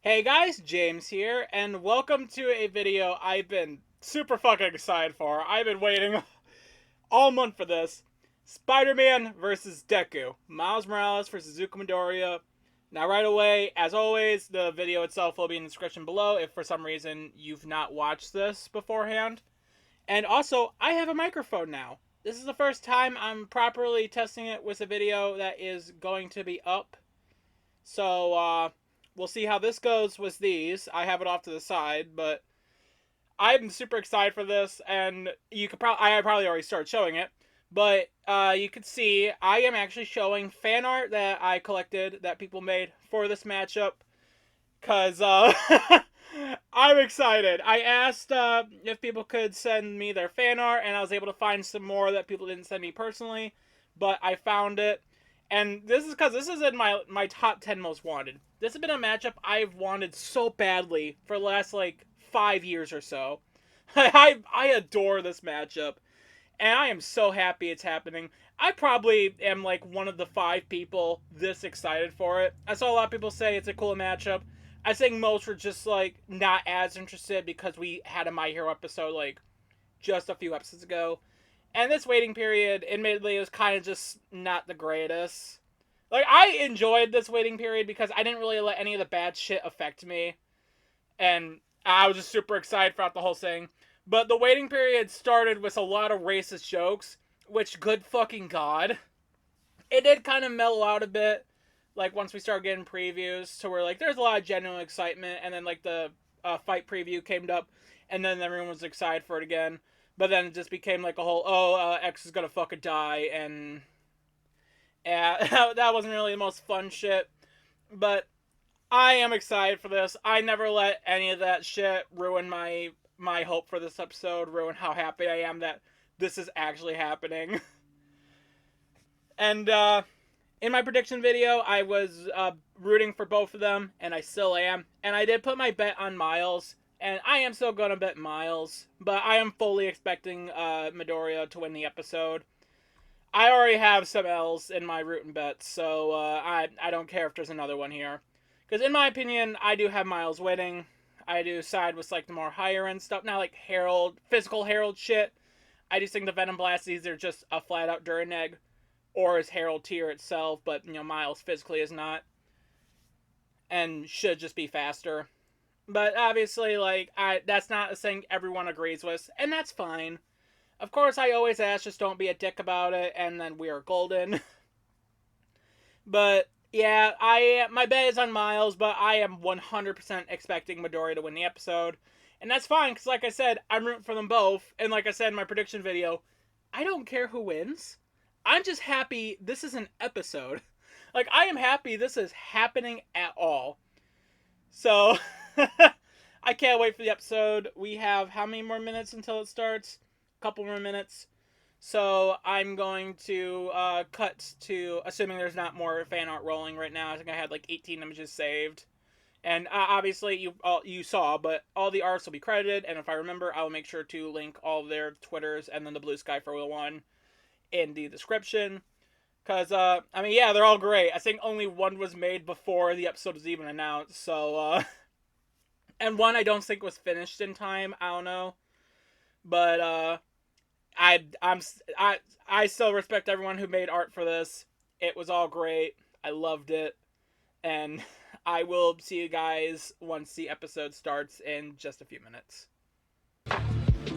Hey guys, James here, and welcome to a video I've been super fucking excited for. I've been waiting all month for this. Spider-Man versus Deku. Miles Morales versus Izuku Midoriya. Now right away, as always, the video itself will be in the description below if for some reason you've not watched this beforehand. And also, I have a microphone now. This is the first time I'm properly testing it with a video that is going to be up. So, we'll see how this goes with these. I have it off to the side, but I'm super excited for this, and you could I probably already started showing it, but you could see I am actually showing fan art that I collected that people made for this matchup, because I'm excited. I asked if people could send me their fan art, and I was able to find some more that people didn't send me personally, but I found it. And this is because this is in my top 10 most wanted. This has been a matchup I've wanted so badly for the last, like, 5 years or so. I adore this matchup. And I am so happy it's happening. I probably am, like, one of the 5 people this excited for it. I saw a lot of people say it's a cool matchup. I think most were just, like, not as interested because we had a My Hero episode, like, just a few episodes ago. And this waiting period, admittedly, was kind of just not the greatest. Like, I enjoyed this waiting period because I didn't really let any of the bad shit affect me. And I was just super excited throughout the whole thing. But the waiting period started with a lot of racist jokes, which, good fucking god. It did kind of mellow out a bit, like, once we started getting previews. So we're like, there's a lot of genuine excitement. And then, like, the fight preview came up, and then everyone was excited for it again. But then it just became like a whole, X is gonna fucking die, and yeah, that wasn't really the most fun shit. But I am excited for this. I never let any of that shit ruin my hope for this episode, ruin how happy I am that this is actually happening. And in my prediction video, I was rooting for both of them, and I still am. And I did put my bet on Miles. And I am still going to bet Miles, but I am fully expecting Midoriya to win the episode. I already have some L's in my root and bets, so I don't care if there's another one here. Because in my opinion, I do have Miles winning. I do side with like the more higher end stuff, not like Herald, physical Herald shit. I just think the Venom Blast is either just a flat out Duraneg, or is Herald tier itself, but you know, Miles physically is not. And should just be faster. But obviously, like, that's not a thing everyone agrees with, and that's fine. Of course, I always ask, just don't be a dick about it, and then we are golden. But, yeah, my bet is on Miles, but I am 100% expecting Midoriya to win the episode. And that's fine, because like I said, I'm rooting for them both, and like I said in my prediction video, I don't care who wins. I'm just happy this is an episode. Like, I am happy this is happening at all. So, I can't wait for the episode. We have how many more minutes until it starts? A couple more minutes. So, I'm going to cut to, assuming there's not more fan art rolling right now. I think I had like 18 images saved. And obviously, you saw, but all the arts will be credited. And if I remember, I will make sure to link all of their Twitters and then the Blue Sky for one in the description. Because, I mean, yeah, they're all great. I think only one was made before the episode was even announced, so, and one I don't think was finished in time, I don't know. But, I still respect everyone who made art for this. It was all great. I loved it. And I will see you guys once the episode starts in just a few minutes.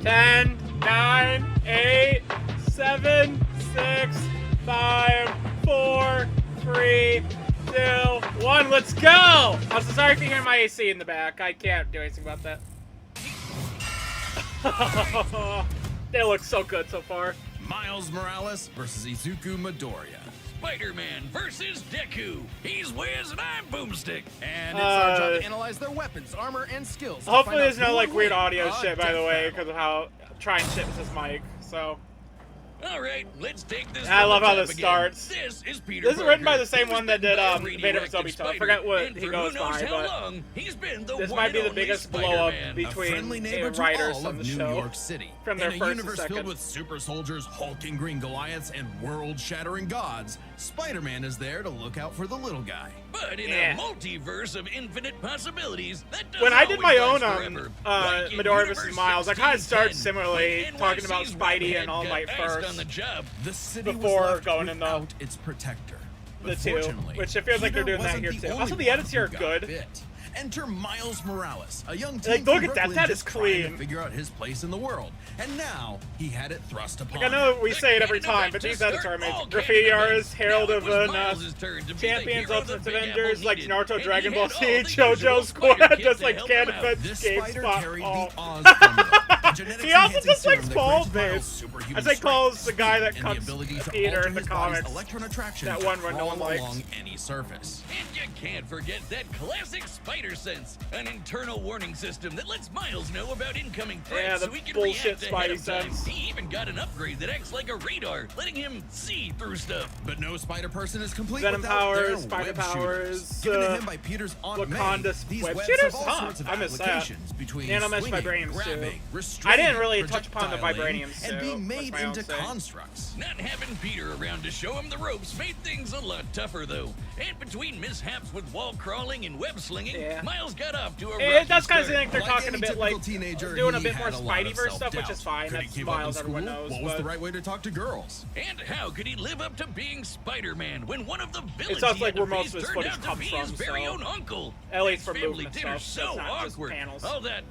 10, 9, 8, 7, 6... 5, 4, 3, 2, 1, let's go! I'm so sorry if you hear my AC in the back. I can't do anything about that. They look so good so far. Miles Morales versus Izuku Midoriya. Spider-Man versus Deku. He's Wiz and I'm Boomstick. And it's our job to analyze their weapons, armor, and skills. Hopefully there's no like weird audio shit, by the way, because of how I'm trying shit with this mic, so... All right, let's take this. I from love the how top this again. starts. This is Peter. This is written by Parker. the same He's one that been did by a Vader radioactive Zobito. I spider, forget what and he for goes who knows by, how but long, he's been the this one might be and the only biggest blow up Spider-Man. A friendly between neighbor to writers all on of the New show. York City. From their in a first to universe second. filled with super soldiers, hulking green Goliaths, and world-shattering gods, Spider-Man is there to look out for the little guy. But in Yeah. a multiverse of infinite possibilities, that doesn't When I did my always own last forever. Like in Midori Universe vs. Miles, I kind of started 1610, similarly, when talking about NYC's Spidey redhead and All got Might iced first. on the job. The city Before was left going in the- without its protector. the But two, fortunately, which it feels like they're Peter doing that wasn't here the too. only Also, the one edits here who are got good. bit. Enter Miles Morales, a young teen Like, look from at that. Brooklyn That is just trying to clean. figure out his place in the world, and now he had it thrust upon Like, I know him. we The say it every Canada time, but to these edits start are amazing. all Graffiti Canada artist, events. Herald Now it of was an Miles' turn to be the Champions, hero Ultimate the Big Apple Avengers, like needed. Naruto, And he Dragon had Ball all Z, the usual JoJo's spider Squad, kids just to like help him Canada out. Defense, This Game spider Spot, carried all. the Oz formula, a genetics He also enhancing just likes serum that Paul's granted Miles names. superhuman As they call the strength, guy that and the cuts ability to Peter alter in the his body's comics. electron attraction That to one where no crawl one likes. along any surface. And you can't forget that classic spider sense, an internal warning system that lets Miles know about incoming threats Yeah, the so he can bullshit react ahead Spidey of time. sense. He even got an upgrade that acts like a radar, letting him see through stuff. But no spider person is complete Venom without powers, their spider web powers, shooters. Given to him by Peter's Aunt May, Wakanda these web webs shooters? have all Huh, sorts of I missed that. applications between And I missed swinging, vibraniums, too. grabbing, I restraining, didn't really touch upon the projectiling, vibraniums, and too. being What's made my own into say? constructs. Not having Peter around to show him the ropes made things a lot tougher, though. And between mishaps with wall crawling and web slinging, Yeah. Miles got off to a It rocky does kind of start. seem like they're Like talking any a bit typical like teenager, doing a he bit more had a lot of Spideyverse stuff, which self-doubt. is fine. Could he That's keep up in Miles, everyone school? knows. What was but the right way to talk to girls? And how could he live up to being Spider-Man when one of the villains also he like had where to most face of his turned footage out to comes be from, his very so- own uncle? At least That for family movement dinner's stuff. so That's not just awkward. panels. All that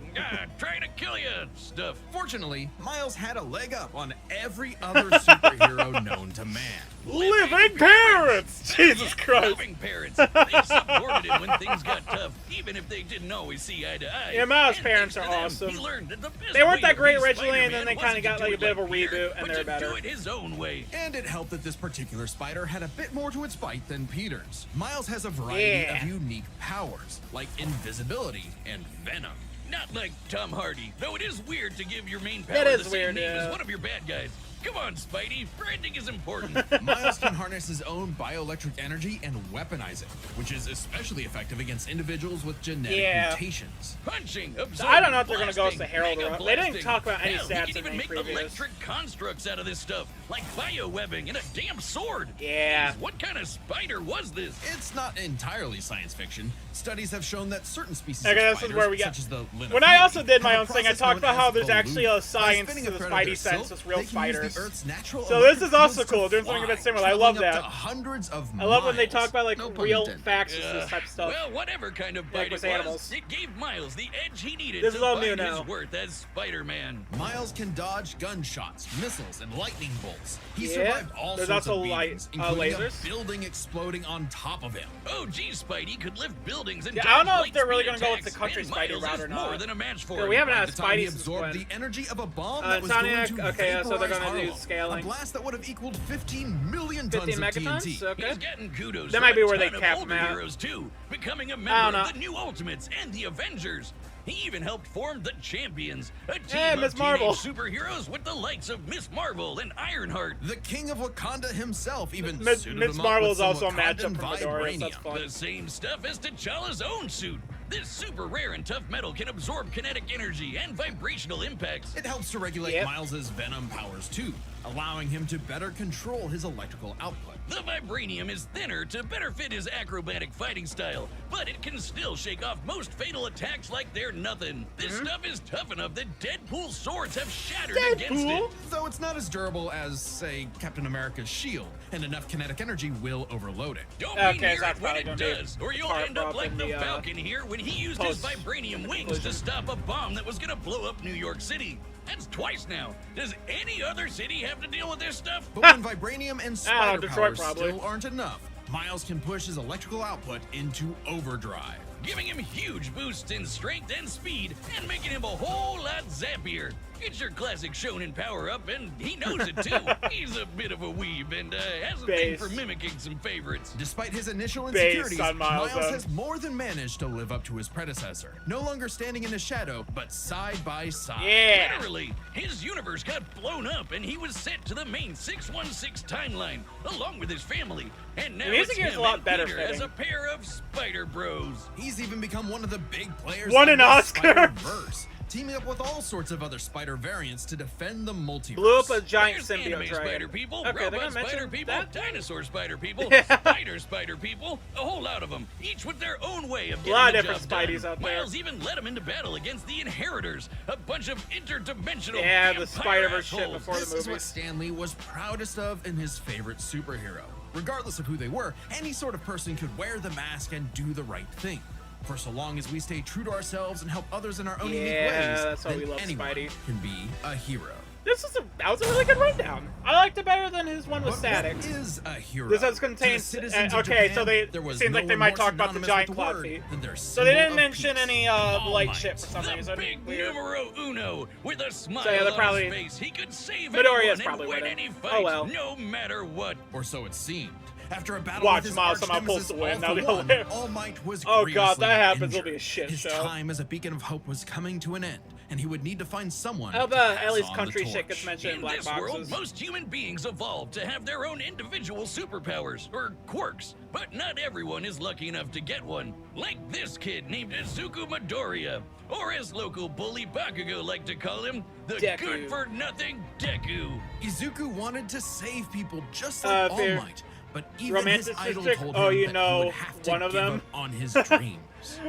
trying to kill you stuff. Fortunately, Miles had a leg up on every other superhero known to man. Living parents! Jesus Yeah, Christ. Loving parents. They supported him when things got tough, even if they didn't always see eye to eye. Yeah, Miles' And parents thanks are to them, awesome. he learned that the best They weren't way that to great be originally, and Spider-Man then they kinda wasn't got, to like, do a bit of it a Peter, reboot, and but they're to better. do it his own way. And it helped that this particular spider had a bit more to its bite than Peter's. Miles has a variety Yeah. of unique powers, like invisibility and venom. Not like Tom Hardy, though it is weird to give your main power That is the same weird, name yeah. as one of your bad guys. Come on, Spidey, branding is important. Miles can harness his own bioelectric energy and weaponize it, which is especially effective against individuals with genetic Yeah. mutations. Punching, I don't know if they're gonna go blasting, with the Herald mega or they didn't blasting. talk about any Hell, stats he can in even any make previous. electric constructs out of this stuff, like biowebbing and a damn sword. Yeah. Jeez, what kind of spider was this? It's not entirely science fiction. Studies have shown that certain species Okay, of this is spiders, where we get- such as the When I also Linnaeus, did my have a own thing, I process talked known about how as there's actually a volute. By science spinning to a the thread of Spidey their sense silk, with real they can use spiders. the Earth's natural So this is electric also fields cool, to doing something a bit fly, similar. I love traveling up that. to hundreds of I love when they miles. talk about like No pun real intended. facts and this type of stuff. Well, whatever kind of Like bite with it was, animals. it gave Miles the edge he needed This to is all find new his now. worth as Spider-Man. Miles can dodge gunshots, missiles, and lightning bolts. He Yeah, survived all there's sorts also of beatings, light- including lasers. a building exploding on top of him. Oh, geez, Spidey could lift buildings and Yeah, I don't dodge know if they're really light-speed gonna go with the attacks, country and Spidey Miles route is or not. more than a match for Yeah, him. we haven't By had the time he Spidey since absorbed when? the energy of a bomb that was Sonic, going to okay, so they're vaporize gonna do Harlem. scaling. A blast that would have equaled 15 million tons 15 of megatons? TNT. Okay. He's getting kudos That from might be a where they ton of cap older him out. heroes too, becoming a I don't member know. of the New Ultimates and the Avengers. He even helped form the Champions, a team Hey, of Miss teenage Marvel. superheroes with the likes of Miss Marvel and Ironheart. The king of Wakanda himself even Miss suited Miss him up Marvel with is some also a Wakandan matchup for Midoriya, so that's vibranium. fun. The same stuff as T'Challa's own suit. This super rare and tough metal can absorb kinetic energy and vibrational impacts. It helps to regulate Yep. Miles's venom powers too, allowing him to better control his electrical output. The vibranium is thinner to better fit his acrobatic fighting style, but it can still shake off most fatal attacks like they're nothing. This stuff is tough enough that Deadpool's swords have shattered against it. Deadpool? Though it's not as durable as, say, Captain America's shield, and enough kinetic energy will overload it. Don't Okay, be near so that's it when probably it gonna be does, or you'll part end up prop like in the the, Falcon here when he used his post vibranium wings conclusion. to stop a bomb that was gonna blow up New York City. That's twice now. Does any other city have to deal with this stuff? But when vibranium and spider Detroit powers probably. still aren't enough, Miles can push his electrical output into overdrive. Giving him huge boosts in strength and speed, and making him a whole lot zappier. It's your classic shonen power-up, and he knows it too. He's a bit of a weeb and has a thing for mimicking some favorites. Despite his initial Based insecurities, on Miles has more than managed to live up to his predecessor. No longer standing in his shadow, but side by side. Yeah. Literally, his universe got blown up, and he was sent to the main 616 timeline, along with his family. And now music it's here is him a lot and better Peter fitting. as a pair of Spider Bros. He's even become one of the big players Won of an the Oscar. Spider-Verse, teaming up with all sorts of other spider variants to defend the multiverse. Blew up a giant There's symbiote anime dragon. spider people, Okay, they're robot gonna spider mention people, that? dinosaur spider people, Yeah. spider people, a whole lot of them, each with their own way of A getting lot of the different job Spideys done. out there. Miles even led them into battle against the Inheritors, a bunch of interdimensional Yeah, the vampire Spider-Verse shit assholes. before the This is movie. what Stan Lee was proudest of in his favorite superhero. Regardless of who they were, any sort of person could wear the mask and do the right thing. For so long as we stay true to ourselves and help others in our own unique Yeah, ways, that's why then we love anyone Spidey. can be a hero. That was a really good rundown. I liked it better than his one with But Static. what is a hero? This has To the contained. citizens of Okay, Japan, so they there was seems no like they one might more talk about the synonymous giant with cloud word feet. than their So they symbol didn't of mention peace. any All light Might. shit for some The reason. big Weird. numero uno with a smile they're on probably- his face. He could save Midoriya's anyone probably and win winning. any Oh, fight, well. no matter what. Or so it seemed. After a battle Watch with his Miles somehow pulls arch-nemesis the win. All That'll for be One, hilarious. All Might was Oh, God, grievously that happens, injured. it'll be a shit his show. time as a beacon of hope was coming to an end, and he would need to find someone I hope to pass Ellie's on country the shit gets torch. mentioned in In black this world, boxes. most human beings evolve to have their own individual superpowers, or quirks, but not everyone is lucky enough to get one. Like this kid named Izuku Midoriya, or as local bully Bakugo like to call him, the Deku. good-for-nothing Deku. Izuku wanted to save people just like All fair. Might, but even Romantic his idol district? told Oh, him you that know he would have to one of give them? up on his dreams.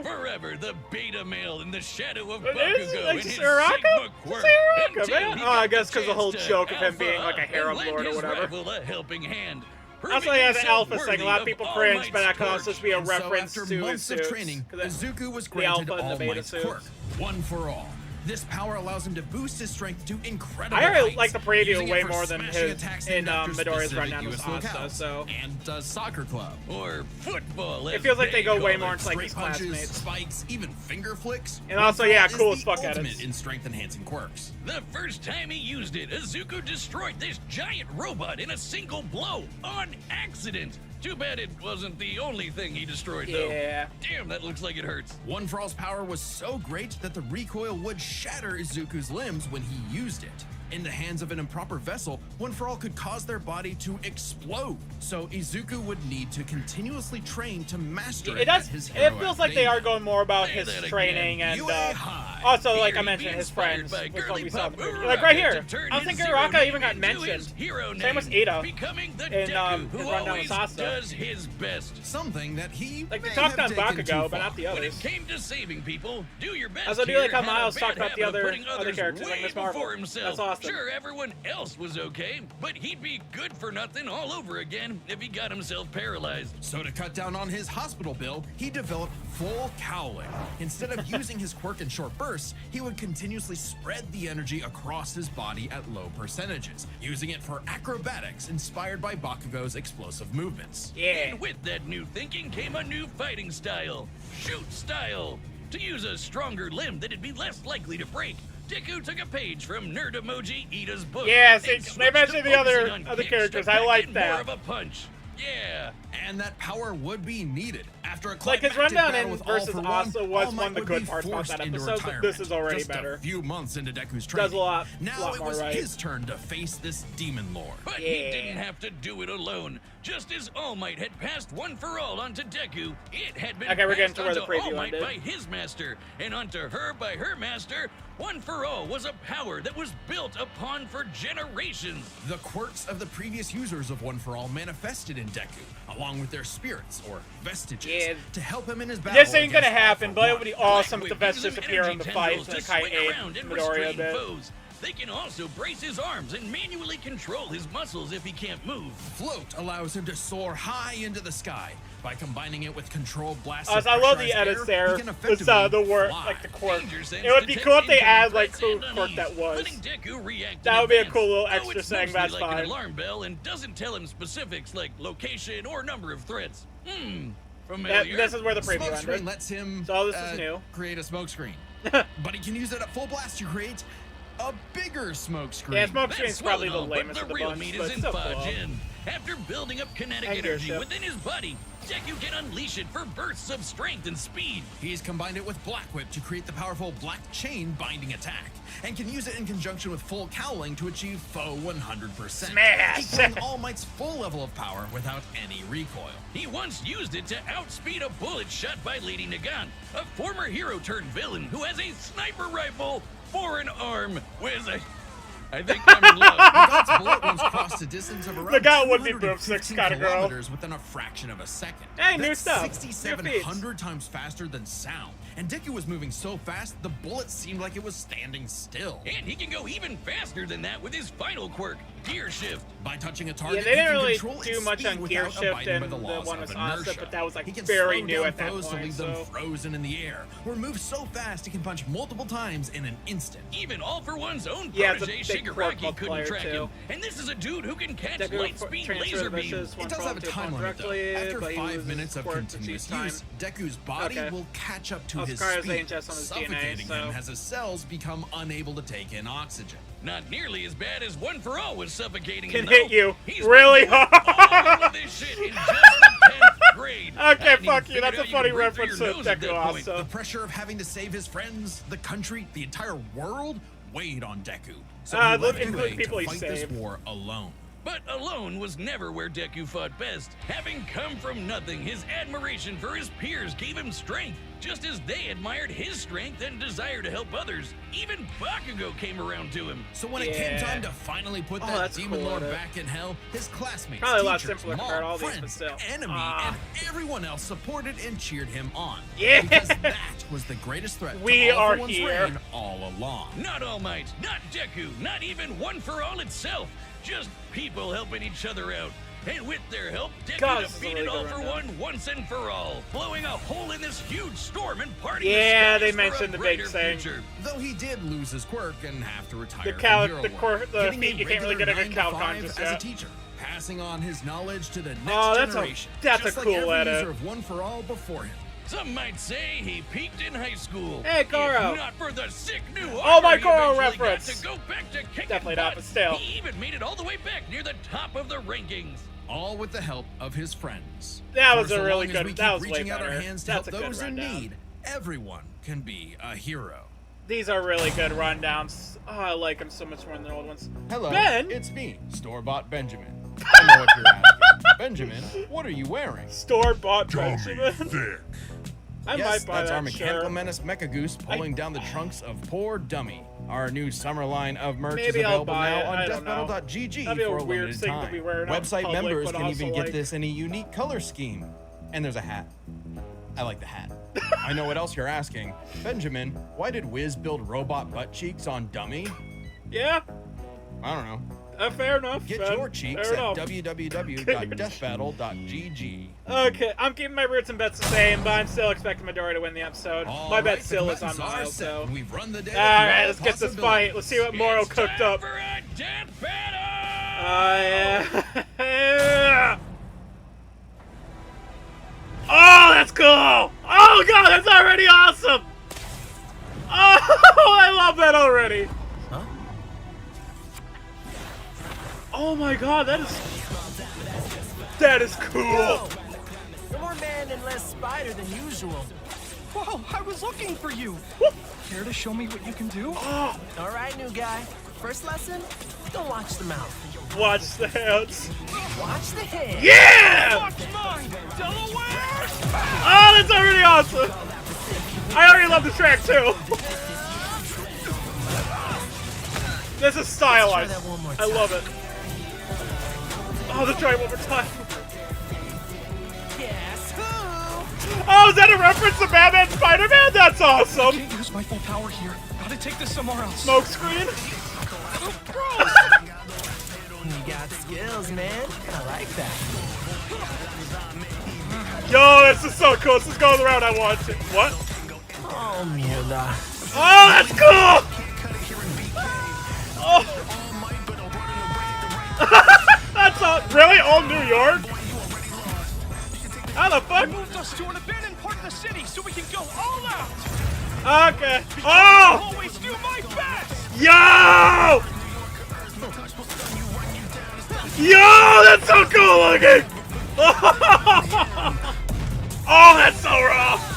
Forever the beta male in the shadow of It is, Bakugo like, and his Soraka? Sigma quirk. Soraka, Until man. he Oh, got I guess the 'cause the whole chance to joke of him alpha being like a up harem and lend lord or his whatever. rival a helping hand. Also, proving yeah, the himself alpha thing. A lot worthy of people All cringe, Might's but that could also torch. just be a And so reference after to his months of suits. training, 'Cause Izuku was the granted alpha and the All beta Might's suits. quirk, one for all. This power allows him to boost his strength to incredible I already heights, like the preview using it way for more than smashing his attacks in named after Midoriya's specific rundown with US Asta, locales, so and does soccer club. Or football. it as feels like they go call way it. more into like Straight his punches, classmates. spikes, even finger flicks. And also, One yeah, Fall cool is as fuck the edits. ultimate in strength enhancing quirks. The first time he used it, Izuku destroyed this giant robot in a single blow on accident. Too bad it wasn't the only thing he destroyed, though. Yeah. Damn, that looks like it hurts. One for All's power was so great that the recoil would shatter Izuku's limbs when he used it. In the hands of an improper vessel, One for All could cause their body to explode. So Izuku would need to continuously train to master It does. at his It hero feels like they are academia. going more about Say his that again. training and UA high. also, like Here I he mentioned, be his inspired friends. by With what girly we saw. pop Like right here. to turn I don't his think zero Uraka name even got into his mentioned. hero Same with name, Ida becoming the in, Deku his who rundown with always Sasuke. does his best. Something that he Like, may they talked have on taken too Bakugo, but far. not the When others. it came to saving people, do your best. Also, I do here like how had a Miles bad talked about the habit of other putting others characters in way Miss Marvel. before himself. That's awesome. Sure, everyone else was okay, but he'd be good for nothing all over again if he got himself paralyzed. So to cut down on his hospital bill, he developed full cowling. Instead of using his quirk in short bursts, he would continuously spread the energy across his body at low percentages, using it for acrobatics inspired by Bakugo's explosive movements. Yeah. And with that new thinking came a new fighting style, shoot style. To use a stronger limb that'd be less likely to break, Deku took a page from Nerd Emoji Ida's book. Yeah, and see, switched they mentioned to the other focusing on kicks characters. to I pack like in that. More of a punch. Yeah. And that power would be needed. After a Like, his climactic rundown battle in with versus All for Asa One, was All one Might of the would good be parts about forced that into episode, but retirement. this is already Just better. a few months into Deku's Does training. a lot Now it more was right. his turn to face this demon lord. But Yeah. he didn't have to do it alone. Just as All Might had passed One for All onto Deku, it had been Okay, we're getting passed to where the onto preview All Might ended. by his master, and onto her by her master. One for All was a power that was built upon for generations. The quirks of the previous users of One for All manifested in Deku, along with their spirits or vestiges, Yeah. to help him in his battle. This ain't gonna against All happen, for but it One. would be awesome if Black the Whip Vest gives him disappear in energy the fight tendrils and to kind of swing aid around and Midoriya a restrain bit. foes. They can also brace his arms and manually control his muscles if he can't move. Float allows him to soar high into the sky. By combining it with controlled blasts I of love the pressurized edits air, there. he can It's effectively the word, fly. like the quirk. Danger sense It would be detects cool if they incoming add like threats who and quirk unease, that was. letting Deku react in That would be a advance. cool little Though extra it's saying, mostly that's like fine. an alarm bell and doesn't tell him specifics like location or number of threats. Familiar. This is where the preview Smoke screen ended. lets him So this is new. create a smoke screen. But he can use it at full blast to create a bigger smoke screen. Yeah, smoke That's screen's swell probably and the all, but lamest the of the real bunch, meat but is in still cool. Fajin. After building up kinetic And energy gear shift. within his body, Deku can unleash it for bursts of strength and speed. He's combined it with Black Whip to create the powerful Black Chain binding attack, and can use it in conjunction with Full Cowling to achieve faux 100%. Smash! Equaling All Might's full level of power without any recoil. He once used it to outspeed a bullet shot by Lady Nagan, a former hero turned villain who has a sniper rifle for an arm. I think I'm in love. Nagan's bullet once crossed a distance of around Nagan would be boom 215 six kinda girl. kilometers within a fraction of a second. Hey, new That's stuff. New 6,700 times faster than sound. And Deku was moving so fast, the bullet seemed like it was standing still. And he can go even faster than that with his final quirk, Gear Shift. By touching a Yeah, target, they he didn't can really control do its much speed on Gear without Shift, abiding by and the the laws one of was Asa, inertia. but that was like He can very slow new down at that foes to point, leave them so... frozen in the air, or move so fast he can punch multiple times in an instant. Even All For One's own Yeah, it's a protege big quirk Shigaraki couldn't player, track too. him. And this is a dude who can catch Deku light-speed transfer laser the beam. misses, It one does for have a all, two time point limit though. directly, After but he 5 loses minutes of quirk continuous each time. use, Deku's body Okay. will catch up to Oh, his Scar has speed, AHS on his DNA, suffocating so- him as his cells become unable to take in oxygen. Not nearly as bad as One For All was suffocating Can him, hit though. you He's really been doing hard. all of this shit in just the 10th grade. I Okay, hadn't fuck even you. That's a figured out funny you could breathe through reference your to nose at Deku that point. The also. pressure of having to save his friends, the country, the entire world weighed on Deku. So Ah, he look left at the Uwe people to he fight this saved. war alone. But alone was never where Deku fought best. Having come from nothing, his admiration for his peers gave him strength, just as they admired his strength and desire to help others. Even Bakugo came around to him. So when it came Yeah. time to finally put Oh, that that's demon cool, lord that- back in hell, his classmates, Probably a lot teachers, simpler mom, compared to all these, but friends, still. enemy, Ah. and everyone else supported and cheered him on. Yeah. Because that was the greatest threat We to All are For One's here. reign all along. Not All Might, not Deku, not even One For All itself. Just people helping each other out. And with their help, Deku God, this is a defeated really All good For rundown. One once and for all, blowing a hole in this huge storm and parting Yeah, the they skies mentioned for the a big brighter thing. future. Though he did lose his quirk and have to retire The from cal- hero the work, quirk- the getting feat a you can't really regular get at your 9 to Cal 5 Conscious as yet. a teacher, passing on his knowledge to the next Oh, that's a- generation. that's a just cool like every edit. user of One For All before him. Some might say he peaked in high school. Hey, Goro. If not for the sick new Oh, my armor he Goro eventually got reference. to go back to kicking Definitely not, butt. but still. He even made it all the way back near the top of the rankings. All with the help of his friends. That For was so a really long as good- we keep that was way reaching out our better. hands to That's help a good those in rundown. need, everyone can be a hero. These are really good rundowns. Oh, I like them so much more than the old ones. Hello, Ben? it's me, store-bought Benjamin. I know what you're asking. Benjamin, what are you wearing? Store-bought Benjamin. I Yes, might buy that's that our mechanical shirt. menace Mecha Goose pulling down the trunks of Poor Dummy. Our new summer line of merch is Maybe I'll available buy now it, on I don't know. deathmetal.gg That'd be a for a weird limited thing to time. be wearing out in Website public, members but can even also, get like- this in a unique color scheme. And there's a hat. I like the hat. I know what else you're asking. Benjamin, why did Wiz build robot butt cheeks on Dummy? Yeah, I don't know. fair enough. Get Ben. your cheeks Fair at enough. www.deathbattle.gg. Okay, I'm keeping my roots and bets the same, but I'm still expecting Midori to win the episode. All My bet right, the still is on buttons are Miles, set. so. We've run the day. Alright, let's get this fight. Let's see what Moro It's cooked time up. for a death battle! Yeah. Oh, that's cool! Oh god, that's already awesome! Oh, I love that already! Huh? Oh my god, that is cool! Yo! You're more man and less spider than usual. Whoa, I was looking for you. Care to show me what you can do? Oh, All right, new guy. First lesson, don't watch the mouth. watch the hands. Watch the head. Yeah! Watch mine, Delaware! Oh, that's already awesome! I already love the track too. This is stylized. Let's try that one more I time. love it. Oh, let's try it one more time. Guess who? Oh, is that a reference to Batman Spider-Man? That's awesome. Can't use my full power here. Gotta take this somewhere else. Smoke screen. You got skills, man. I like that. Yo, this is so cool. This is going the route I want to. What? Oh, mierda. Oh, that's cool. Oh. That's really old New York. How the fuck? Moved us to an abandoned part of the city so we can go all out. Okay. Oh. Always do my best. Yo! Yo, that's so cool looking! Oh, that's so rough!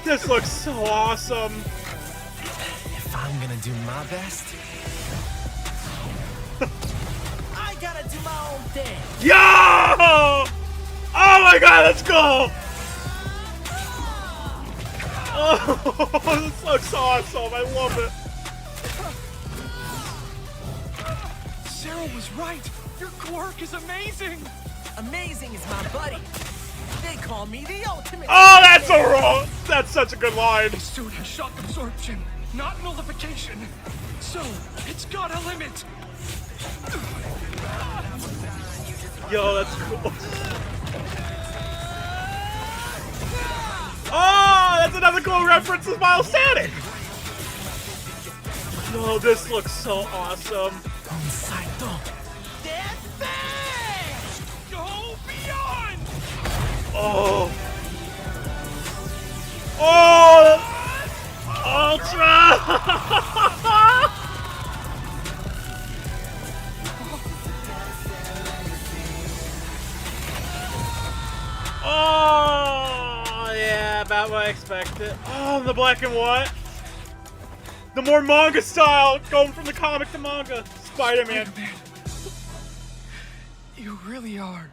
This looks so awesome. If I'm gonna do my best, I gotta do my own thing. Yo! Oh my god, that's cool! Oh, this looks awesome. I love it. Sarah was right. Your quirk is amazing. Amazing is my buddy. They call me the ultimate. Oh, that's so wrong. That's such a good line. The suit has shock absorption, not nullification. So, it's got a limit. Yo, that's cool. Oh, that's another cool reference to Miles Static. Yo, this looks so awesome. Death Bang! Go beyond! Oh. Oh. Ultra. Oh, yeah, about what I expected. Oh, the black and white. The more manga style, going from the comic to manga. Spider-Man. Man, you really are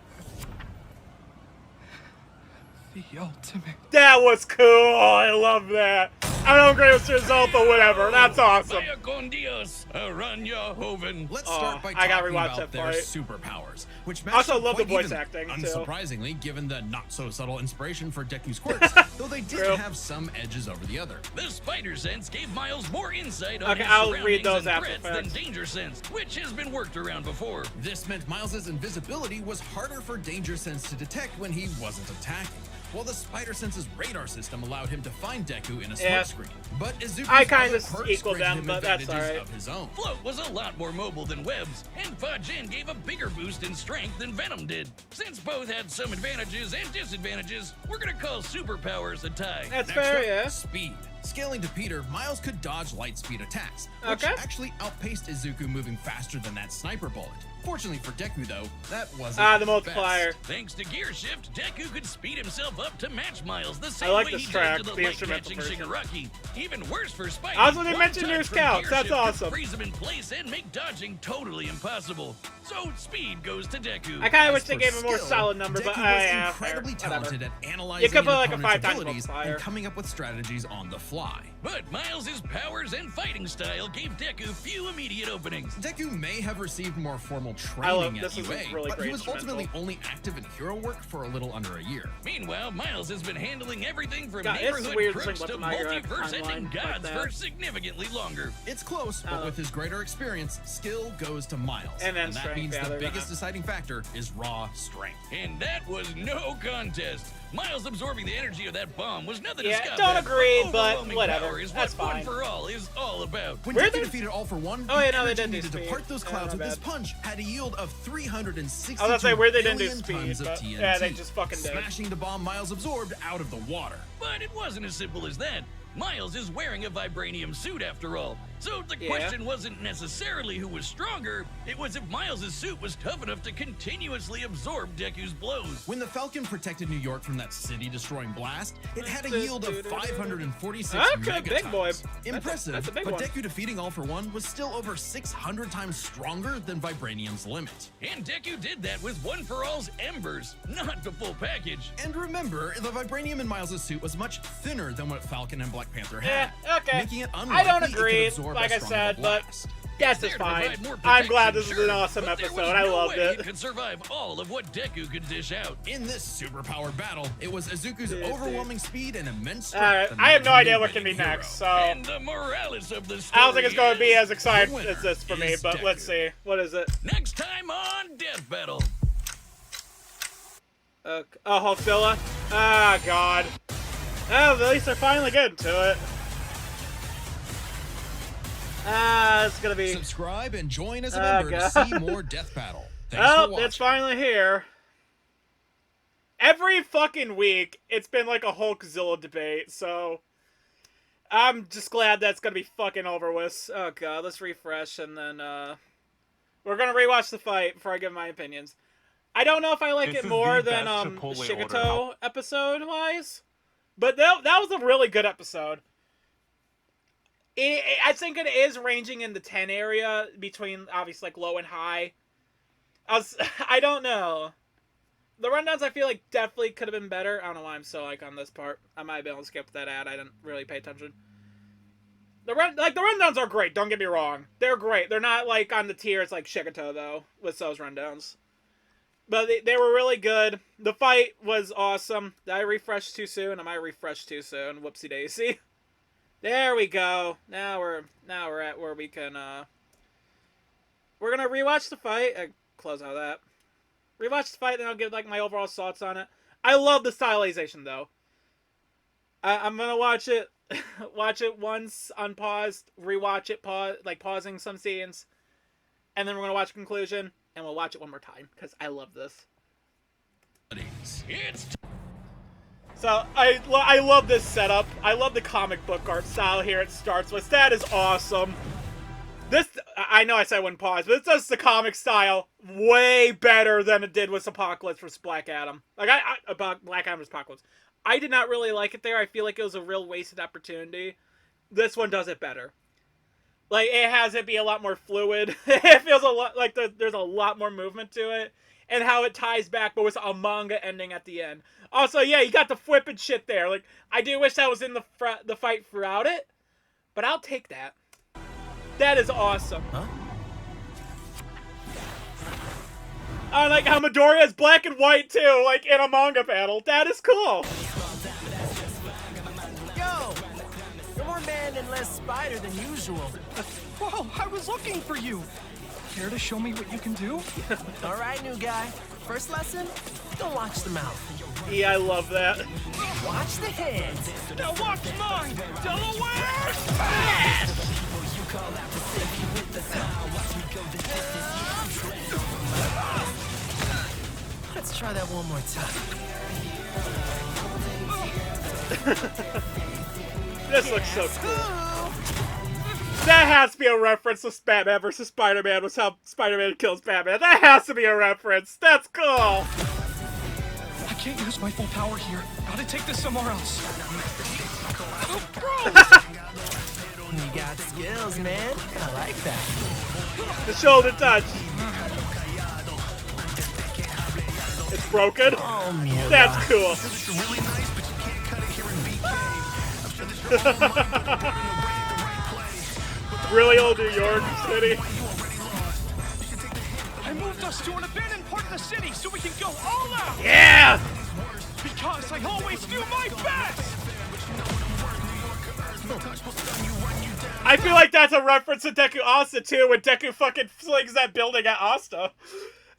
the ultimate. That was cool. I love that. I don't agree with your result, but whatever. That's awesome. Vaya con Dios, Aranya Hoven. Let's start by I gotta talking rewatch about that their fight. superpowers, which match Also up love the quite voice evenly, acting, too. unsurprisingly, given the not-so-subtle inspiration for Deku's quirks, though they did True. have some edges over the other. The spider sense gave Miles more insight on Okay, his I'll read surroundings those and after threats facts. than danger sense, which has been worked around before. This meant Miles's invisibility was harder for Danger Sense to detect when he wasn't attacking, while the Spider Sense's radar system allowed him to find Deku in a Yeah. smoke screen. But Izuku's I kinda other quirks equaled granted them, him but that's advantages alright. of his own. Float was a lot more mobile than Webs, and Fajin gave a bigger boost in strength than Venom did. Since both had some advantages and disadvantages, we're gonna call superpowers a tie. That's Next fair, up, yeah. speed. Scaling to Peter, Miles could dodge light speed attacks, which Okay. actually outpaced Izuku moving faster than that sniper bullet. Fortunately for Deku, though, that wasn't Ah, the his multiplier. best. Thanks to Gear Shift, Deku could speed himself up to match Miles the same I like way this he track, did to the the instrumental light-catching version. Shigaraki. Even worse for Spidey. Also, they one mentioned touch new from scouts. Gear That's Shift could awesome. freeze him in place and make dodging totally impossible. So speed goes to Deku. I kind of As wish they for gave him a more skill, solid number, but Deku was yeah, incredibly fair. talented Whatever. at analyzing You could put, an like, a opponent's 5x abilities multiplier. and coming up with strategies on the fly. But Miles' powers and fighting style gave Deku few immediate openings. Deku may have received more formal I love- training at this is a UA, really but great he was ultimately instrumental. only active in hero work for a little under a year. Meanwhile, Miles has been handling everything from God, it's neighborhood weird crooks seeing to what the Migra multiverse-ending timeline like gods that. for significantly longer. It's close, but with his greater experience, skill goes to Miles. And then that strength, means yeah, the they're biggest gonna- deciding factor is raw strength. And that was no contest. Miles absorbing the energy of that bomb was nothing to Yeah, scoff don't at. agree, but Overwhelming whatever. power is That's what fine. One for All is all about. When Where Deku they- defeated All for One, Oh, yeah, no, the they energy didn't do needed to speed. part those Yeah, clouds my with this bad. punch had a yield of 360 I was gonna say where they didn't do billion speed, tons of but TNT, yeah, they just fucking did. smashing the bomb Miles absorbed out of the water. But it wasn't as simple as that. Miles is wearing a vibranium suit after all. So the Yeah. question wasn't necessarily who was stronger, it was if Miles' suit was tough enough to continuously absorb Deku's blows. When the Falcon protected New York from that city-destroying blast, it had a yield of 546 Okay, big megatons. boy. Impressive, That's a big but one. Deku defeating All for One was still over 600 times stronger than Vibranium's limit. And Deku did that with One for All's embers, not the full package. And remember, the Vibranium in Miles' suit was much thinner than what Falcon and Black Panther Yeah, had, okay. making it I unlikely don't it could agree, absorb like as I strong said, of a but blast. yes, There it's to fine. provide more I'm glad protection, this is an sure, awesome but there episode. was I no loved way it. It could survive all of what Deku could dish out. In this superpower battle, it was Izuku's overwhelming speed and immense strength. Alright, that I have made no him idea a what can be winning hero. next, so And the morales of the story I don't think it's going to be is as exciting the winner as this for me, is but let's Deku. see. What is it? next time on Death Battle. Oh, Hulkzilla? Ah, God. Oh, at least they're finally getting to it. Ah, it's gonna be... Subscribe and join as a Oh, member God. to see more Death Battle. Thanks for Oh, watching. it's finally here. every fucking week, it's been like a Hulkzilla debate, so I'm just glad that's gonna be fucking over with. Oh god, let's refresh, and then, we're gonna rewatch the fight before I give my opinions. I don't know if I like This it is more the than, best Chipotle Shigeto order. episode-wise, but that was a really good episode. I think it is ranging in the 10 area between, obviously, like, low and high. I don't know. The rundowns, I feel like, definitely could have been better. I don't know why I'm so, like, on this part. I might be able to skip that ad. I didn't really pay attention. The rundowns are great, don't get me wrong. They're great. They're not, like, on the tiers like Shigeto, though, with those rundowns. But they were really good. The fight was awesome. Did I refresh too soon? I might refresh too soon. Whoopsie daisy. There we go. Now we're at where we can, we're gonna rewatch the fight. Close out that. Rewatch the fight, then I'll give, like, my overall thoughts on it. I love the stylization, though. I'm gonna watch it once unpaused, rewatch it, pausing some scenes, and then we're gonna watch conclusion, and we'll watch it one more time, because I love this. It's So, I love this setup. I love the comic book art style here it starts with. That is awesome. This, I know I said I wouldn't pause, but this does the comic style way better than it did with Apocalypse vs. Black Adam. Like, about Black Adam vs. Apocalypse. I did not really like it there. I feel like it was a real wasted opportunity. This one does it better. Like, it has it be a lot more fluid. It feels a lot like there's a lot more movement to it. And how it ties back, but with a manga ending at the end. Also, yeah, you got the flipping shit there. Like, I do wish that was in the fight throughout it. But I'll take that. That is awesome. Huh? I like how Midoriya is black and white, too, like, in a manga panel. That is cool. Yo! You're more man and less spider than usual. Whoa, I was looking for you. Care to show me what you can do? All right, new guy. First lesson, don't watch the mouth. Yeah, I love that. Watch the hands. Now watch mine, Delaware! Let's try that one more time. This looks so cool. That has to be a reference to Batman vs. Spider-Man, was how Spider-Man kills Batman. That has to be a reference. That's cool. I can't use my full power here. Gotta take this somewhere else. Oh, You got skills, man. I like that. The shoulder touch. It's broken. Oh, Mira. That's cool. Really old New York City. I moved us to an abandoned part of the city so we can go all out. Yeah! Because I always do my best. I feel like that's a reference to Deku Asta, too, when Deku fucking slings that building at Asta.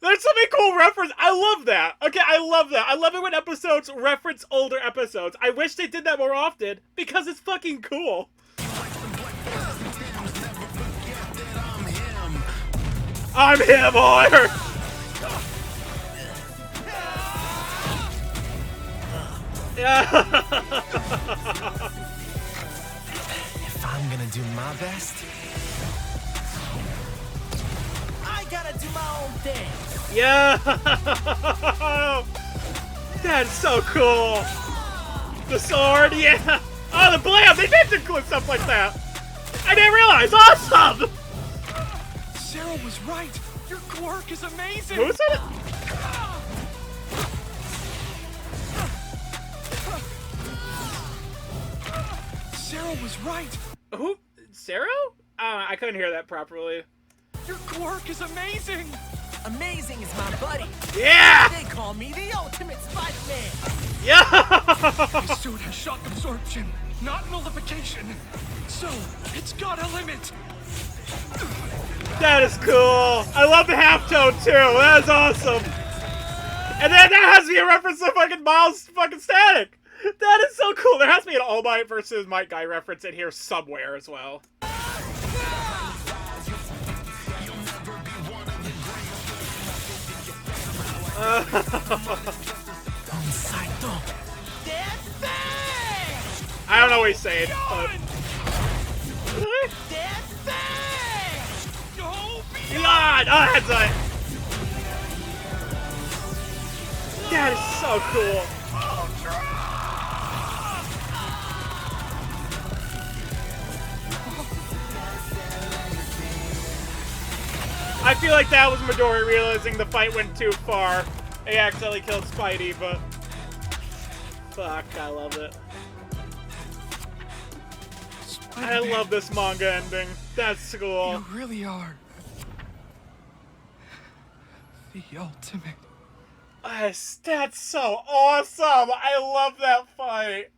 There's so many cool references. I love that. Okay, I love that. I love it when episodes reference older episodes. I wish they did that more often, because it's fucking cool. I'm him, or yeah. If I'm gonna do my best, I gotta do my own thing. Yeah. That's so cool. The sword, yeah. Oh, the blam. They did include stuff like that. I didn't realize. Awesome. Sarah was right. Your quirk is amazing. Who's it? Sarah was right. Who? Sarah? I couldn't hear that properly. Your quirk is amazing. Amazing is my buddy. Yeah! They call me the ultimate Spider-Man. Yeah! My suit has shock absorption, not nullification. So, it's got a limit. That is cool. I love the halftone too. That is awesome. And then that has to be a reference to fucking Miles fucking Static. That is so cool. There has to be an All Might versus Might Guy reference in here somewhere as well. Dead Fang! I don't know what he's saying, but... Dead Fang! God! Oh, that's it! That is so cool. I feel like that was Midori realizing the fight went too far. He accidentally killed Spidey, but... Fuck, I love it. I love this manga ending. That's cool. You really are the ultimate. Yes, that's so awesome! I love that fight.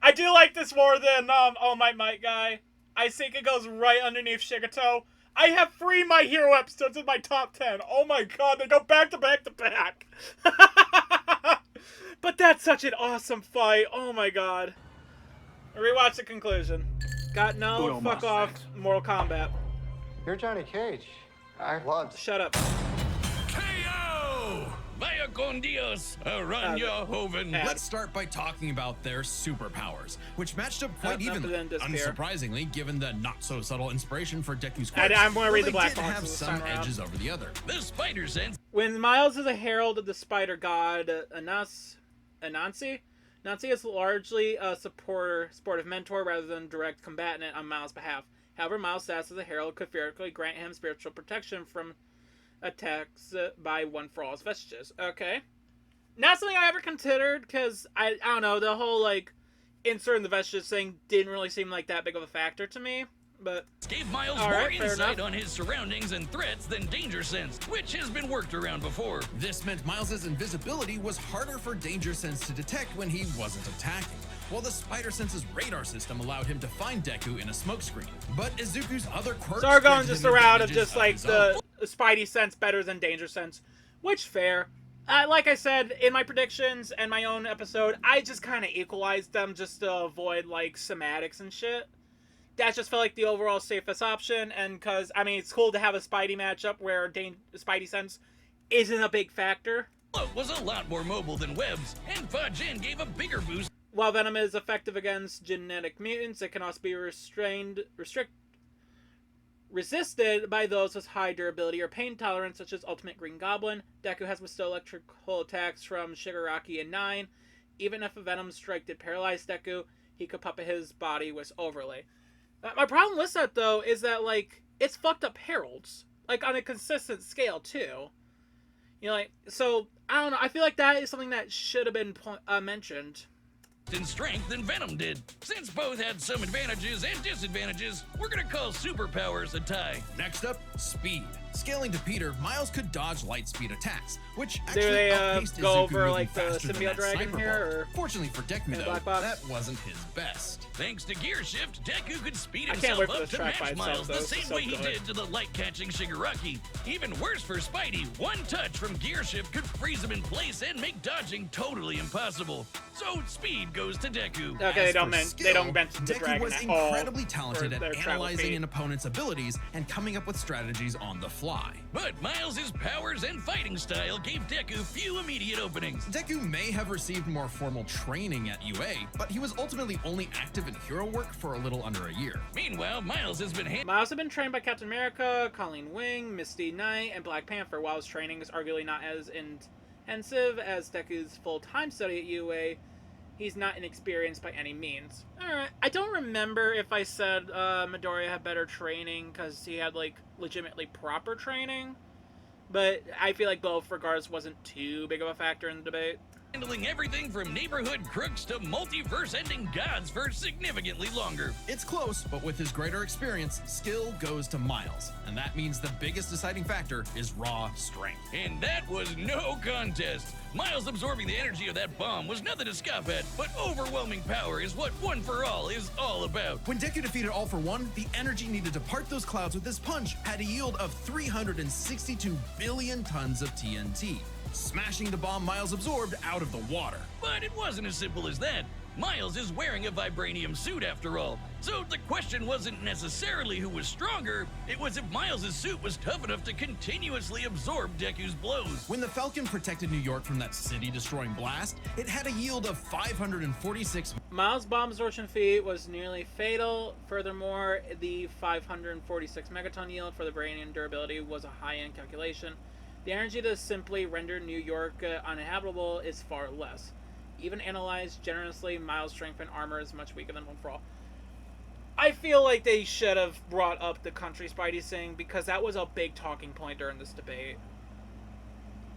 I do like this more than All Might Might Guy. I think it goes right underneath Shigeto. I have 3 My Hero episodes in my top 10. Oh my god, they go back to back to back. But that's such an awesome fight. Oh my god. Rewatch the conclusion. Got no fuck off Mortal Kombat. You're Johnny Cage. I loved. Shut up. KO! Vaya con Dios, Aranya Hoven. Let's start by talking about their superpowers, which matched up quite Nothing evenly. then disappear. Unsurprisingly, given the not-so-subtle inspiration for Deku's I'm quirks, gonna read the they black did box have this some time around. edges over the other. The spider sense When Miles is a herald of the spider god, Anansi is largely a sportive mentor rather than direct combatant on Miles' behalf. However, Miles' status as a herald could theoretically grant him spiritual protection from attacks by One for All's vestiges. Okay. Not something I ever considered, because I don't know, the whole, like, inserting the vestiges thing didn't really seem like that big of a factor to me, but... gave Miles All more right, fair insight enough. on his surroundings and threats than danger sense, which has been worked around before. This meant Miles' invisibility was harder for Danger Sense to detect when he wasn't attacking, while the Spider Sense's radar system allowed him to find Deku in a smokescreen. But Izuku's other quirks... So we're going granted just him a route of advantages just, like, his own. the Spidey sense better than Danger Sense, which, fair. Like I said, in my predictions and my own episode, I just kind of equalized them just to avoid, like, somatics and shit. That just felt like the overall safest option, and because, I mean, it's cool to have a Spidey matchup where Spidey sense isn't a big factor. Look was a lot more mobile than Webs, and Fa Jin gave a bigger boost. While Venom is effective against genetic mutants, it can also be resisted by those with high durability or pain tolerance, such as Ultimate Green Goblin. Deku has withstood electrical attacks from Shigaraki and 9. Even if a Venom strike did paralyze Deku, he could puppet his body with overlay. My problem with that, though, is that, like, it's fucked up heralds. Like, on a consistent scale, too. You know, like, so, I don't know. I feel like that is something that should have been mentioned. In strength than Venom did. Since both had some advantages and disadvantages, we're gonna call superpowers a tie. Next up, speed. Scaling to Peter, Miles could dodge light speed attacks, which Do actually they outpaced go Izuku over, moving like, the faster than symbiote that dragon sniper here, bolt. or Fortunately for Deku, in the though, black box? that wasn't his best. Thanks to Gear Shift, Deku could speed I can't wait himself for up this to track by match itself, Miles though. the This is same so way he good. did to the light-catching Shigaraki. Even worse for Spidey, one touch from Gear Shift could freeze him in place and make dodging totally impossible. So speed goes to Deku. Okay, As for they skill, don't mention the Deku dragon was at all incredibly for talented at their travel analyzing feat. an opponent's abilities and coming up with strategies on the fly. But Miles' powers and fighting style gave Deku few immediate openings. Deku may have received more formal training at UA, but he was ultimately only active in hero work for a little under a year. Meanwhile, Miles has been Miles had been trained by Captain America, Colleen Wing, Misty Knight, and Black Panther, while his training is arguably not as intensive as Deku's full-time study at UA. He's not inexperienced by any means. Alright, I don't remember if I said Midoriya had better training because he had, like, legitimately proper training, but I feel like both regardless wasn't too big of a factor in the debate. handling everything from neighborhood crooks to multiverse-ending gods for significantly longer. It's close, but with his greater experience, skill goes to Miles, and that means the biggest deciding factor is raw strength. And that was no contest. Miles absorbing the energy of that bomb was nothing to scoff at, but overwhelming power is what One for All is all about. When Deku defeated All for One, the energy needed to part those clouds with his punch had a yield of 362 billion tons of TNT, smashing the bomb Miles absorbed out of the water. But it wasn't as simple as that. Miles is wearing a vibranium suit after all, so the question wasn't necessarily who was stronger, it was if Miles' suit was tough enough to continuously absorb Deku's blows. When the Falcon protected New York from that city-destroying blast, it had a yield of 546. Miles' bomb absorption feat was nearly fatal. Furthermore, the 546 megaton yield for the vibranium durability was a high-end calculation. The energy to simply render New York uninhabitable is far less. Even analyzed generously, Miles' strength and armor is much weaker than One for All. I feel like they should have brought up the country Spidey thing, because that was a big talking point during this debate.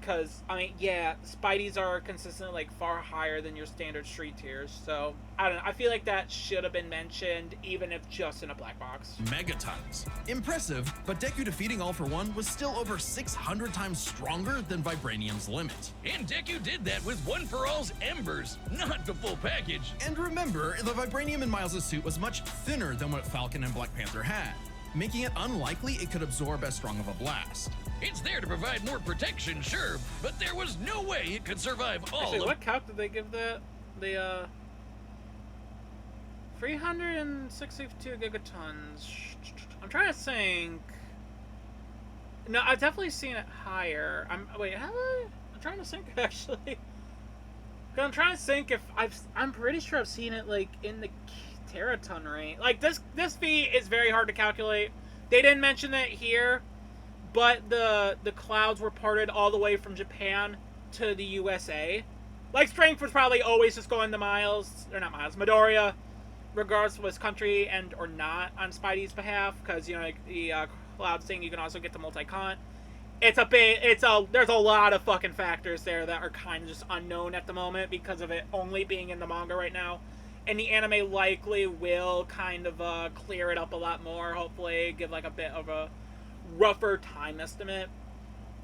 Because, I mean, yeah, Spideys are consistently, like, far higher than your standard street tiers, so, I don't know, I feel like that should have been mentioned, even if just in a black box. Megatons. Impressive, but Deku defeating All for One was still over 600 times stronger than Vibranium's limit. And Deku did that with One for All's embers, not the full package. And remember, the Vibranium in Miles' suit was much thinner than what Falcon and Black Panther had, making it unlikely it could absorb as strong of a blast. It's there to provide more protection, sure, but there was no way it could survive all Actually, of... what calc did they give that? The, 362 gigatons. I'm trying to think. No, I've definitely seen it higher. Wait, have I? I'm trying to think, actually. I'm trying to think if I'm pretty sure I've seen it, like, in the teraton range. Like, this feat is very hard to calculate. They didn't mention it here, but the clouds were parted all the way from Japan to the USA. Like, strength was probably always just going to Midoriya, regardless of his country and or not on Spidey's behalf, because, you know, like, the clouds thing, you can also get the multi-con. There's a lot of fucking factors there that are kind of just unknown at the moment because of it only being in the manga right now. And the anime likely will kind of clear it up a lot more, hopefully, give like a bit of a rougher time estimate,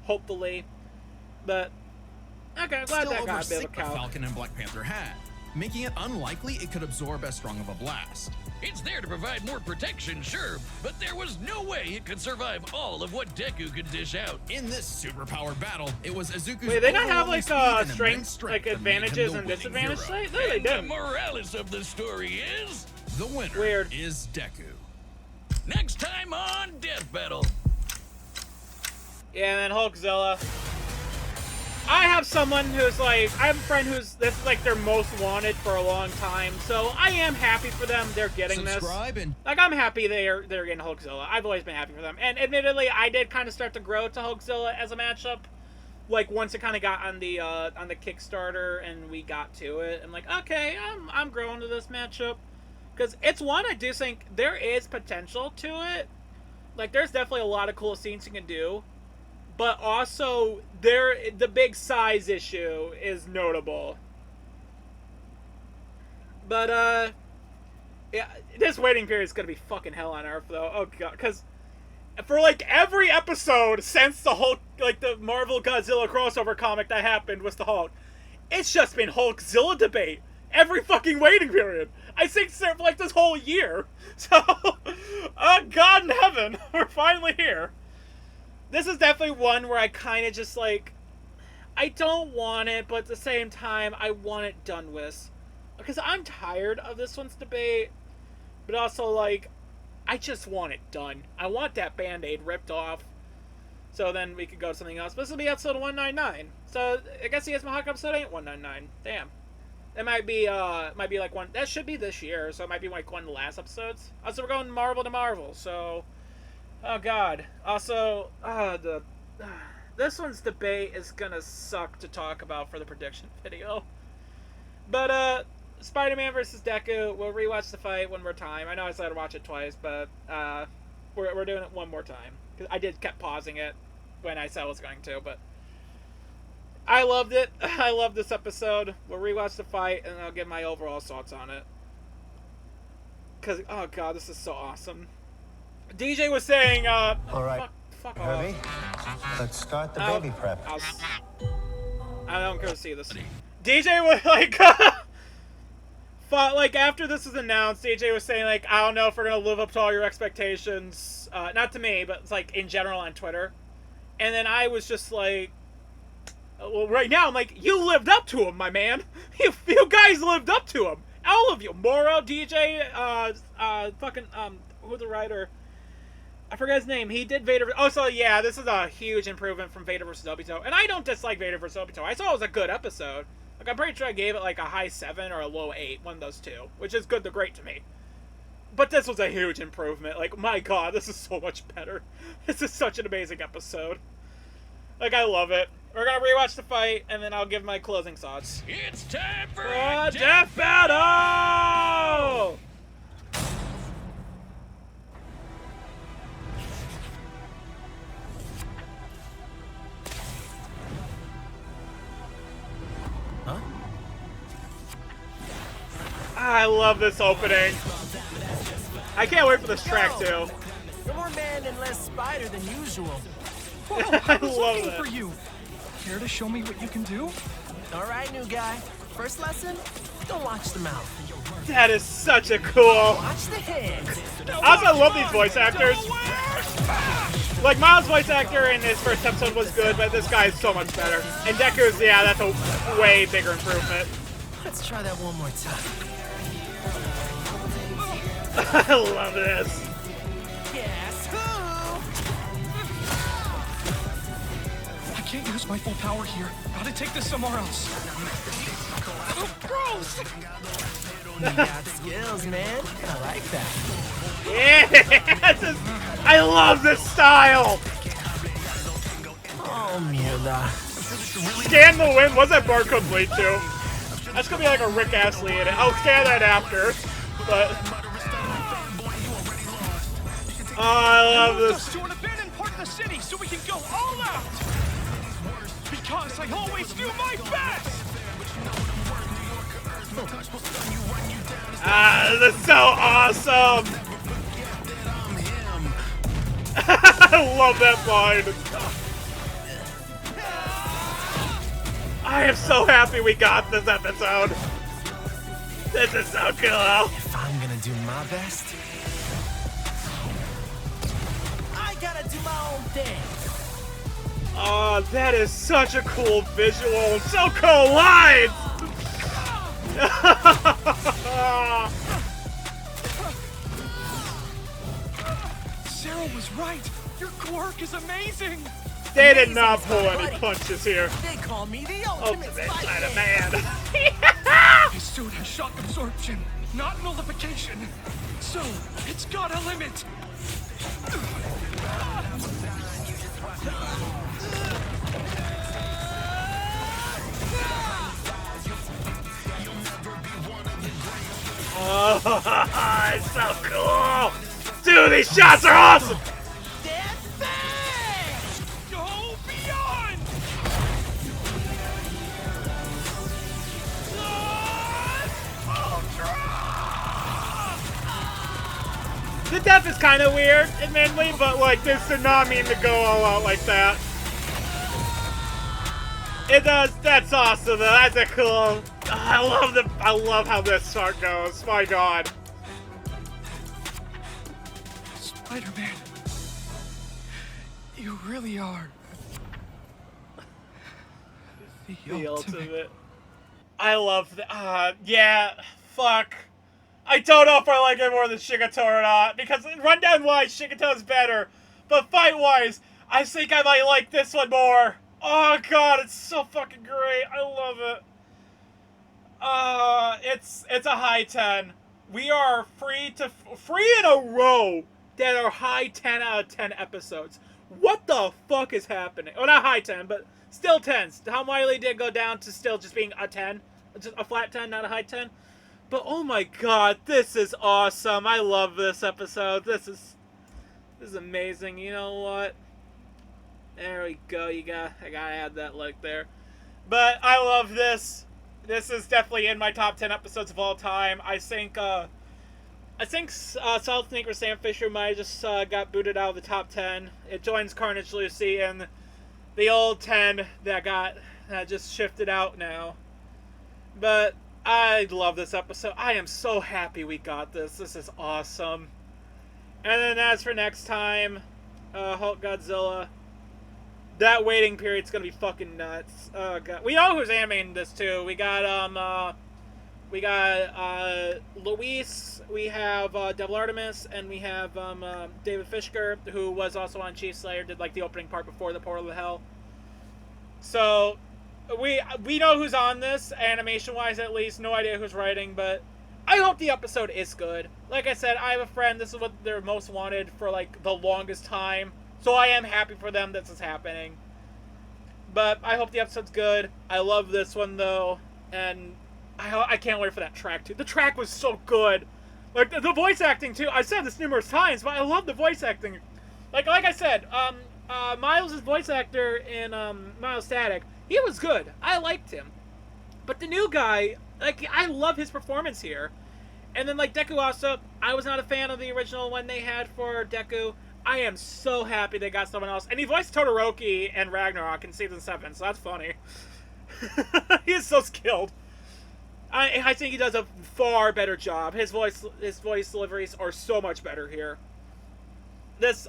hopefully. But, okay, I'm glad Still that got a bit of a over count. Falcon and Black Panther had, making it unlikely it could absorb as strong of a blast. It's there to provide more protection, sure, but there was no way it could survive all of what Deku could dish out. In this superpowered battle, it was Izuku's Wait, they not have overwhelming like speed and strength, immense strength like that made him advantages the and winning disadvantages? hero. No, they And the didn't. morales of the story is... The winner Weird. is Deku. Next time on Death Battle. Yeah, and then Hulkzilla. I have someone who's like, I have a friend who's, this is like their most wanted for a long time, so I am happy for them they're getting Subscribe this. and Like, I'm happy they're getting Hulkzilla. I've always been happy for them. And admittedly, I did kind of start to grow to Hulkzilla as a matchup. Like, once it kind of got on the Kickstarter and we got to it, I'm like, okay, I'm growing to this matchup. Because it's one I do think there is potential to it. Like, there's definitely a lot of cool scenes you can do. But also, the big size issue is notable. But, yeah, this waiting period is going to be fucking hell on earth, though. Oh, God. Because for, like, every episode since the Hulk, like, the Marvel Godzilla crossover comic that happened with the Hulk, it's just been Hulkzilla debate. Every fucking waiting period. I think for, like, this whole year. So, God in heaven, we're finally here. This is definitely one where I kind of just, like, I don't want it, but at the same time, I want it done with. Because I'm tired of this one's debate, but also, like, I just want it done. I want that Band-Aid ripped off, so then we could go to something else. But this will be episode 199, so I guess the Esma Hawk episode ain't 199. Damn. It might be like one, that should be this year, so it might be like one of the last episodes. Also, we're going Marvel to Marvel, so... Oh, God. Also, this one's debate is gonna suck to talk about for the prediction video. But, Spider-Man versus Deku, we'll rewatch the fight one more time. I know I said I'd watch it twice, but, we're doing it one more time. Because I kept pausing it when I said I was going to, but... I loved it. I love this episode. We'll rewatch the fight, and I'll give my overall thoughts on it. Because, oh, God, this is so awesome. DJ was saying, All right, fuck off. Herbie, let's start the baby prep. I don't go see this. DJ was like, like after this was announced, DJ was saying like, I don't know if we're gonna live up to all your expectations. Not to me, but it's like in general on Twitter. And then I was just like, well, right now I'm like, you lived up to him, my man. You guys lived up to him. all of you, Moro, DJ, who's the writer? I forget his name. He did Vader. Oh, so yeah, this is a huge improvement from Vader vs. Obito. And I don't dislike Vader vs. Obito. I thought it was a good episode. Like, I'm pretty sure I gave it like a high 7 or a low 8, one of those two, which is good to great to me. But this was a huge improvement. Like, my god, this is so much better. This is such an amazing episode. Like, I love it. We're gonna rewatch the fight, and then I'll give my closing thoughts. It's time for a death battle! Huh? I love this opening. I can't wait for this track, too. You're more man and less spider than usual. Well, I was love looking that. for you. Care to show me what you can do? All right, new guy. First lesson, don't watch the mouth. That is such a cool. Watch the hands. Also, I love these voice actors. Like, Miles' voice actor in his first episode was good, but this guy is so much better. And Deku's, yeah, that's a way bigger improvement. Let's try that one more time. I love this. Guess who? I can't use my full power here. Gotta take this somewhere else. Oh, gross! You got skills, man. I like that. Yeah, I love this style. Oh, mierda. Scan the Wind. What's that barcode bleed to? That's gonna be like a Rick Astley in it. I'll scan that after. But oh, I love Moved this. us to an abandoned part of the city so we can go all out. Because I always do my best. Ah, this is so awesome. I love that line. I am so happy we got this episode. This is so cool. If I'm gonna do my best, I gotta do my own thing. Oh, that is such a cool visual. So cool lines. Sarah was right. Your quirk is amazing. They did not pull any punches here. They call me the ultimate Ultimate spider. Spider-Man. His suit has shock absorption, not nullification. So, it's got a limit. Oh, it's so cool. Dude, these shots are awesome. Death Bang! Go beyond! The death is kind of weird, admittedly, but like this did not mean to go all out like that. It does. That's awesome. Though. That's a cool. I love how this part goes. My God. Spider-Man, you really are the ultimate. I love that. Yeah. Fuck. I don't know if I like it more than Shigeto or not, because rundown-wise, Shigeto's better, but fight-wise, I think I might like this one more. Oh god, it's so fucking great. I love it. It's a high 10. We are free in a row that are high 10 out of 10 episodes. What the fuck is happening? Oh, not high 10, but still 10s. How Miley did go down to still just being a 10. Just a flat 10, not a high 10. But oh my god, this is awesome. I love this episode. This is amazing. You know what? There we go. I gotta add that like there. But I love this. This is definitely in my top 10 episodes of all time. I think Solid Snake or Sam Fisher might have just got booted out of the top 10. It joins Carnage Lucy and the old 10 that just shifted out now. But I love this episode. I am so happy we got this. This is awesome. And then as for next time, Hulk Godzilla. That waiting period's gonna be fucking nuts. Oh god. We know who's animating this too. We got We got Luis, we have Devil Artemis, and we have David Fishker, who was also on Chief Slayer, did like the opening part before the Portal of Hell. So we know who's on this, animation-wise at least. No idea who's writing, but I hope the episode is good. Like I said, I have a friend. This is what they're most wanted for like the longest time. So I am happy for them that this is happening. But I hope the episode's good. I love this one though, and I can't wait for that track too. The track was so good. Like the voice acting too. I've said this numerous times, but I love the voice acting. Like I said, Miles' voice actor in Miles Static, he was good. I liked him. But the new guy, like, I love his performance here. And then, like, Deku also, I was not a fan of the original one they had for Deku. I am so happy they got someone else. And he voiced Todoroki and Ragnarok in Season 7, so that's funny. He is so skilled. I think he does a far better job. His voice deliveries are so much better here.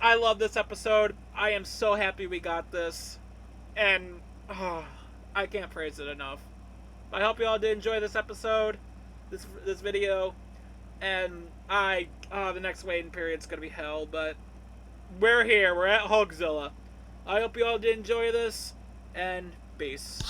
I love this episode. I am so happy we got this. And, I can't praise it enough. I hope you all did enjoy this episode, this video, and the next waiting period's gonna be hell, but we're here, we're at Hogzilla. I hope you all did enjoy this, and peace.